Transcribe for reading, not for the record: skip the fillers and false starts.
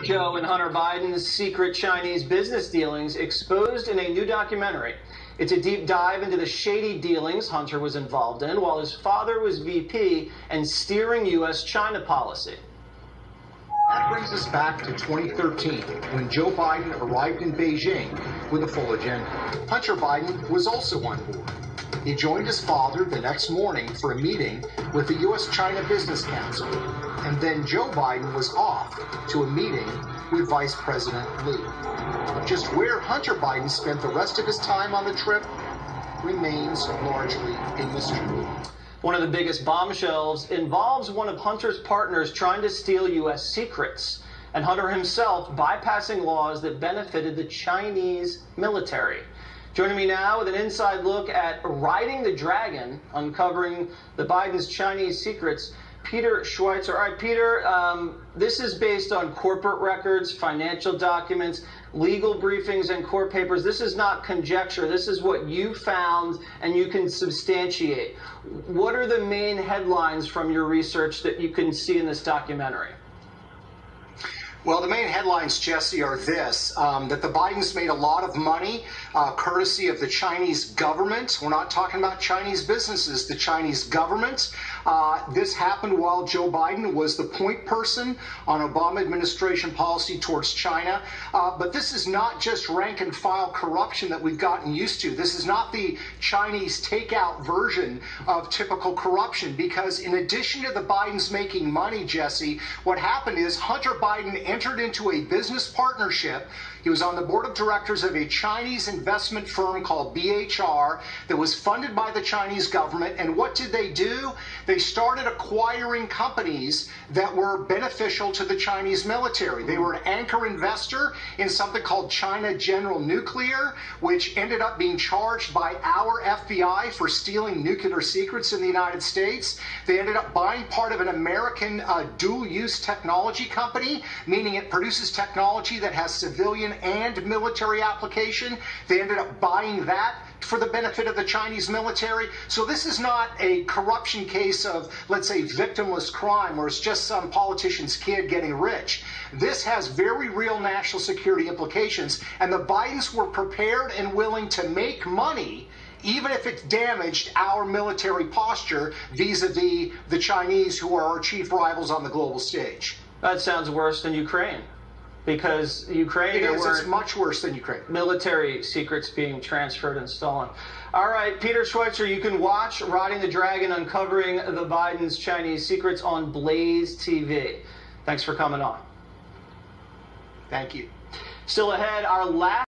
Joe and Hunter Biden's secret Chinese business dealings exposed in a new documentary. It's a deep dive into the shady dealings Hunter was involved in while his father was VP and steering U.S.-China policy. That brings us back to 2013, when Joe Biden arrived in Beijing with a full agenda. Hunter Biden was also on board. He joined his father the next morning for a meeting with the U.S.-China Business Council, and then Joe Biden was off to a meeting with Vice President Lee. Just where Hunter Biden spent the rest of his time on the trip remains largely a mystery. One of the biggest bombshells involves one of Hunter's partners trying to steal U.S. secrets, and Hunter himself bypassing laws that benefited the Chinese military. Joining me now with an inside look at riding the dragon, uncovering the Biden's Chinese secrets, Peter Schweitzer. All right, Peter, this is based on corporate records, financial documents, legal briefings, and court papers. This is not conjecture. This is what you found and you can substantiate. What are the main headlines from your research that you can see in this documentary? Well, the main headlines, Jesse, are this, that the Bidens made a lot of money courtesy of the Chinese government. We're not talking about Chinese businesses, the Chinese government. This happened while Joe Biden was the point person on Obama administration policy towards China. But this is not just rank and file corruption that we've gotten used to. This is not the Chinese takeout version of typical corruption, because in addition to the Bidens making money, Jesse, what happened is Hunter Biden entered into a business partnership. He was on the board of directors of a Chinese investment firm called BHR that was funded by the Chinese government. And what did they do? They started acquiring companies that were beneficial to the Chinese military. They were an anchor investor in something called China General Nuclear, which ended up being charged by our FBI for stealing nuclear secrets in the United States. They ended up buying part of an American dual-use technology company, meaning it produces technology that has civilian and military application. They ended up buying that for the benefit of the Chinese military. So this is not a corruption case of, let's say, victimless crime, where it's just some politician's kid getting rich. This has very real national security implications, and the Bidens were prepared and willing to make money even if it damaged our military posture vis-a-vis the Chinese, who are our chief rivals on the global stage. That sounds worse than Ukraine, because Ukraine, it's much worse than Ukraine. Military secrets being transferred and stolen. All right, Peter Schweitzer, you can watch Riding the Dragon, Uncovering the Biden's Chinese Secrets on Blaze TV. Thanks for coming on. Thank you. Still ahead, our last